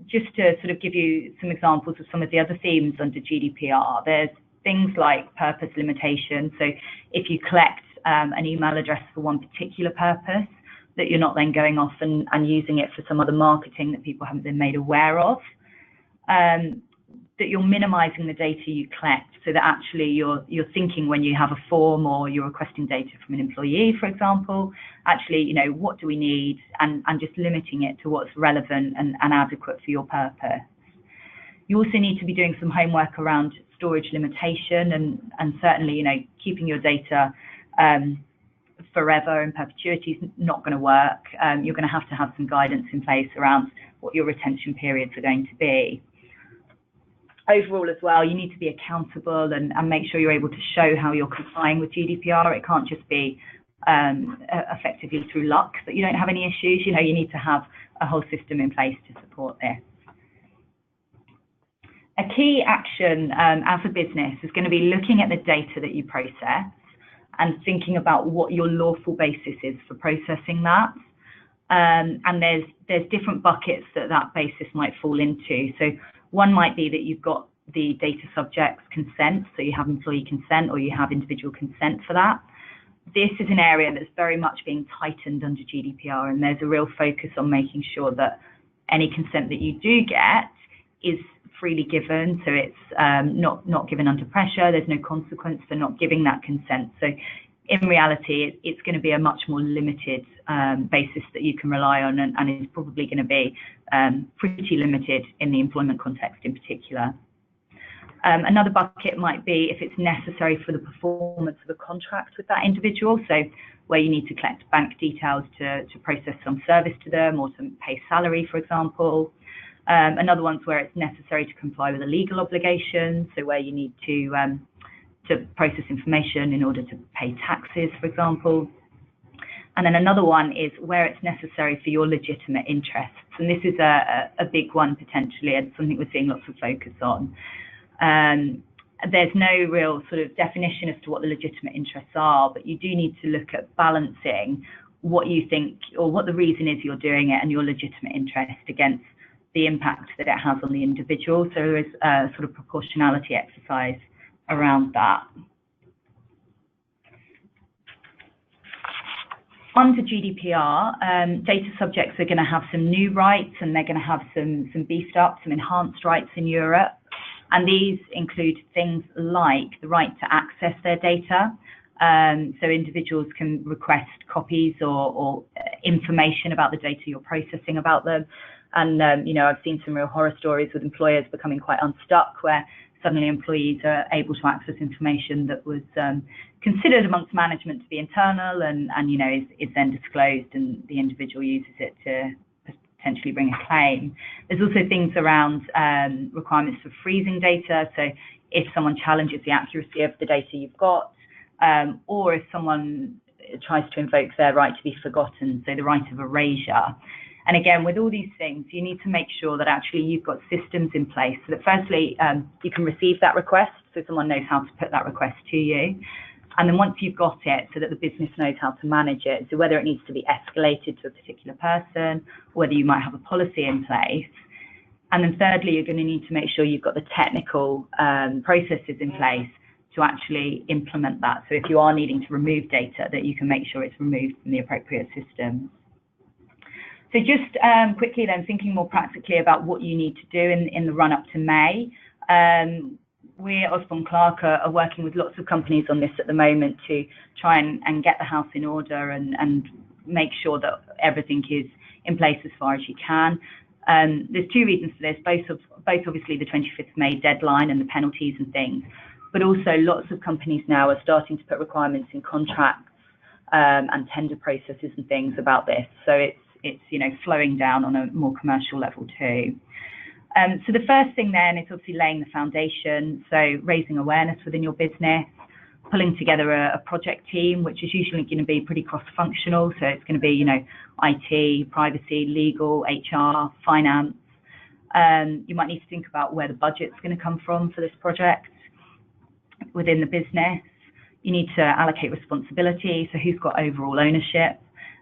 Just to sort of give you some examples of some of the other themes under GDPR, there's things like purpose limitation. So if you collect an email address for one particular purpose, that you're not then going off and using it for some other marketing that people haven't been made aware of. That you're minimizing the data you collect, so that actually you're thinking when you have a form or you're requesting data from an employee, for example, actually, you know, what do we need, and just limiting it to what's relevant and adequate for your purpose. You also need to be doing some homework around storage limitation, and certainly, you know, keeping your data forever in perpetuity is not going to work. You're going to have some guidance in place around what your retention periods are going to be. Overall as well, you need to be accountable and make sure you're able to show how you're complying with GDPR. It can't just be effectively through luck that you don't have any issues. You know, you need to have a whole system in place to support this. A key action as a business is going to be looking at the data that you process and thinking about what your lawful basis is for processing that. And there's different buckets that basis might fall into. So one might be that you've got the data subject's consent, so you have employee consent or you have individual consent for that. This is an area that's very much being tightened under GDPR, and there's a real focus on making sure that any consent that you do get is freely given, so it's not given under pressure. There's no consequence for not giving that consent. So in reality, it's going to be a much more limited basis that you can rely on, and is probably going to be pretty limited in the employment context in particular. Another bucket might be if it's necessary for the performance of a contract with that individual, so where you need to collect bank details to process some service to them or to pay salary, for example. Another one's where it's necessary to comply with a legal obligation, so where you need to process information in order to pay taxes, for example. And then another one is where it's necessary for your legitimate interests. And this is a big one potentially, and something we're seeing lots of focus on. There's no real sort of definition as to what the legitimate interests are, but you do need to look at balancing what you think or what the reason is you're doing it and your legitimate interest against the impact that it has on the individual. So there is a sort of proportionality exercise around that. Under GDPR, data subjects are going to have some new rights, and they're going to have some beefed up, some enhanced rights in Europe. And these include things like the right to access their data. So individuals can request copies or information about the data you're processing about them. And, I've seen some real horror stories with employers becoming quite unstuck, where suddenly employees are able to access information that was considered amongst management to be internal and is then disclosed, and the individual uses it to potentially bring a claim. There's also things around requirements for freezing data. So if someone challenges the accuracy of the data you've got, or if someone tries to invoke their right to be forgotten, so the right of erasure. And again, with all these things, you need to make sure that actually you've got systems in place so that firstly, you can receive that request, so someone knows how to put that request to you. And then once you've got it, so that the business knows how to manage it, so whether it needs to be escalated to a particular person, or whether you might have a policy in place. And then thirdly, you're going to need to make sure you've got the technical processes in place to actually implement that. So if you are needing to remove data, that you can make sure it's removed from the appropriate systems. So just quickly then, thinking more practically about what you need to do in the run-up to May. We at Osborne Clarke are working with lots of companies on this at the moment to try and get the house in order and make sure that everything is in place as far as you can. There's two reasons for this, both obviously the 25th May deadline and the penalties and things, but also lots of companies now are starting to put requirements in contracts and tender processes and things about this. So it's slowing down on a more commercial level too. So the first thing then is obviously laying the foundation, so raising awareness within your business, pulling together a project team, which is usually going to be pretty cross-functional. So it's going to be, IT, privacy, legal, HR, finance. You might need to think about where the budget's going to come from for this project within the business. You need to allocate responsibility, so who's got overall ownership,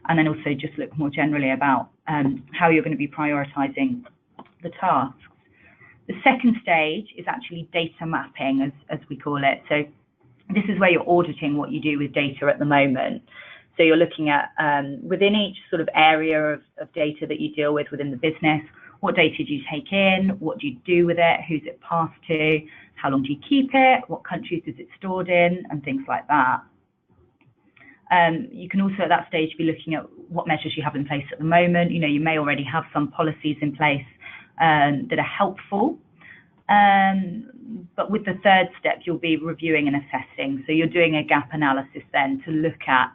and then also just look more generally about how you're going to be prioritizing the tasks. The second stage is actually data mapping, as we call it. So this is where you're auditing what you do with data at the moment. So you're looking at within each sort of area of data that you deal with within the business, what data do you take in, what do you do with it, who's it passed to, how long do you keep it, what countries is it stored in, and things like that. You can also at that stage be looking at what measures you have in place at the moment. You may already have some policies in place that are helpful. But with the third step, you'll be reviewing and assessing. So you're doing a gap analysis then to look at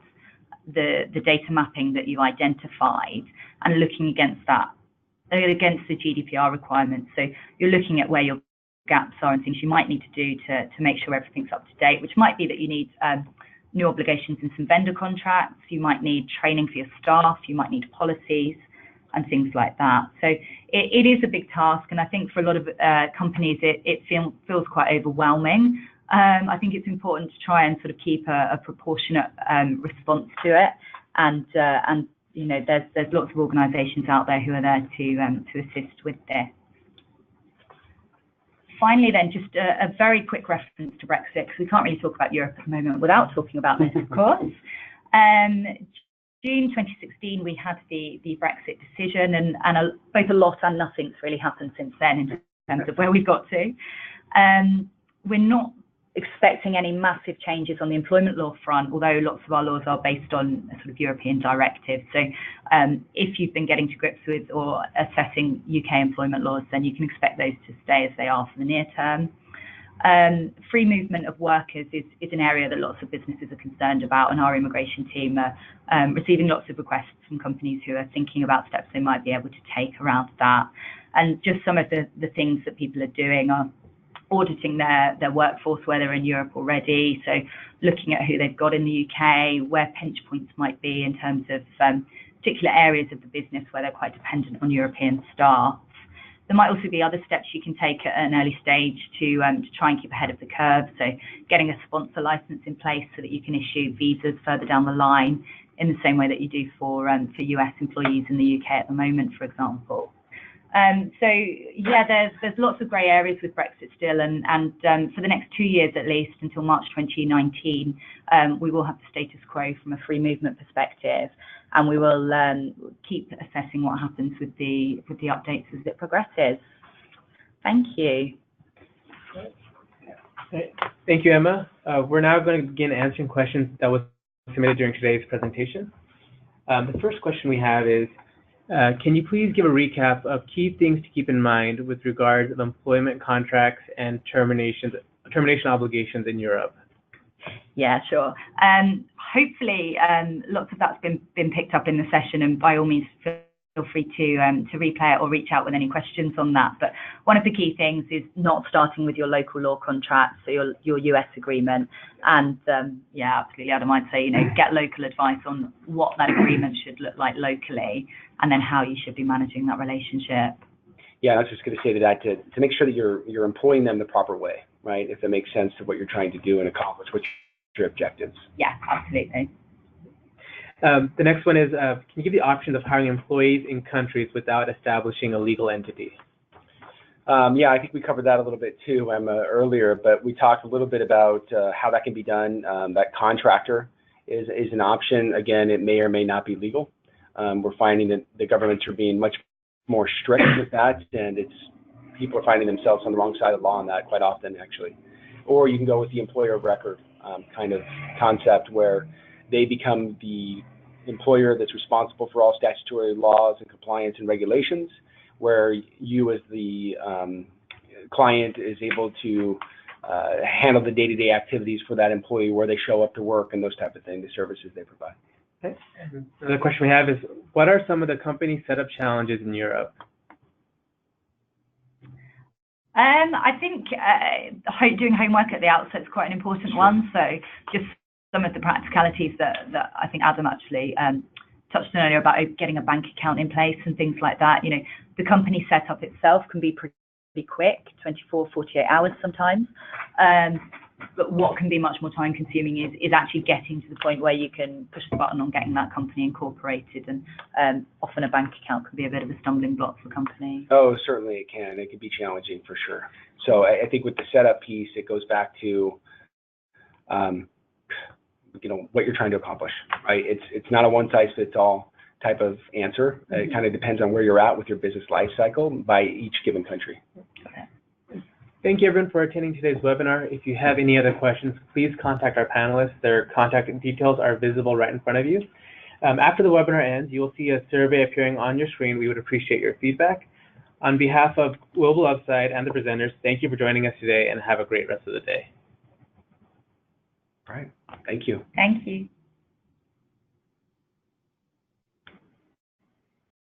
the data mapping that you identified and looking against that, against the GDPR requirements. So you're looking at where your gaps are and things you might need to do to make sure everything's up to date, which might be that you need new obligations in some vendor contracts, you might need training for your staff, you might need policies. and things like that. So it is a big task, and I think for a lot of companies it feels quite overwhelming. I think it's important to try and sort of keep a proportionate response to it, and you know, there's lots of organisations out there who are there to assist with this. Finally, then, just a very quick reference to Brexit, because we can't really talk about Europe at the moment without talking about this, of course. June 2016, we had the Brexit decision, and both a lot and nothing's really happened since then in terms of where we've got to. We're not expecting any massive changes on the employment law front, although lots of our laws are based on a sort of European directive. So if you've been getting to grips with or assessing UK employment laws, then you can expect those to stay as they are for the near term. Free movement of workers is an area that lots of businesses are concerned about, and our immigration team are receiving lots of requests from companies who are thinking about steps they might be able to take around that. And just some of the things that people are doing are auditing their workforce, where they're in Europe already, so looking at who they've got in the UK, where pinch points might be in terms of particular areas of the business where they're quite dependent on European staff. There might also be other steps you can take at an early stage to try and keep ahead of the curve, so getting a sponsor license in place so that you can issue visas further down the line in the same way that you do for US employees in the UK at the moment, for example. So yeah, there's lots of grey areas with Brexit still, and for the next 2 years at least, until March 2019, we will have the status quo from a free movement perspective, and we will keep assessing what happens with the updates as it progresses. Thank you. Thank you, Emma. We're now going to begin answering questions that was submitted during today's presentation. The first question we have is, can you please give a recap of key things to keep in mind with regards to employment contracts and termination obligations in Europe? Yeah, sure. Hopefully, lots of that's been picked up in the session, and by all means, feel free to replay it or reach out with any questions on that. But one of the key things is not starting with your local law contract, so your US agreement, and yeah, absolutely, Adam, I'd say, you know, get local advice on what that agreement should look like locally, and then how you should be managing that relationship. Yeah, I was just going to say to that, to make sure that you're employing them the proper way, right? If it makes sense to what you're trying to do and accomplish, what's your objectives. Yeah, absolutely. The next one is, can you give the options of hiring employees in countries without establishing a legal entity? Yeah, I think we covered that a little bit too, Emma, earlier, but we talked a little bit about how that can be done. That contractor is an option. Again, it may or may not be legal. We're finding that the governments are being much more strict with that, and people are finding themselves on the wrong side of the law on that quite often, actually. Or you can go with the employer of record kind of concept, where they become the employer that's responsible for all statutory laws and compliance and regulations, where you as the client is able to handle the day-to-day activities for that employee, where they show up to work and those type of things, the services they provide. Okay. Another question we have is, what are some of the company setup challenges in Europe? I think doing homework at the outset is quite an important one. So just some of the practicalities that I think Adam actually touched on earlier about getting a bank account in place and things like that. You know, the company setup itself can be pretty quick, 24, 48 hours sometimes. But what can be much more time consuming is actually getting to the point where you can push the button on getting that company incorporated, and often a bank account can be a bit of a stumbling block for companies. Oh, certainly it can. It can be challenging for sure. So I think with the setup piece, it goes back to you know, what you're trying to accomplish, right? It's not a one-size-fits-all type of answer. It kind of depends on where you're at with your business life cycle by each given country. Okay. Thank you, everyone, for attending today's webinar. If you have any other questions, please contact our panelists. Their contact details are visible right in front of you. After the webinar ends, you will see a survey appearing on your screen. We would appreciate your feedback. On behalf of Global Upside and the presenters, thank you for joining us today, and have a great rest of the day. All right. Thank you. Thank you.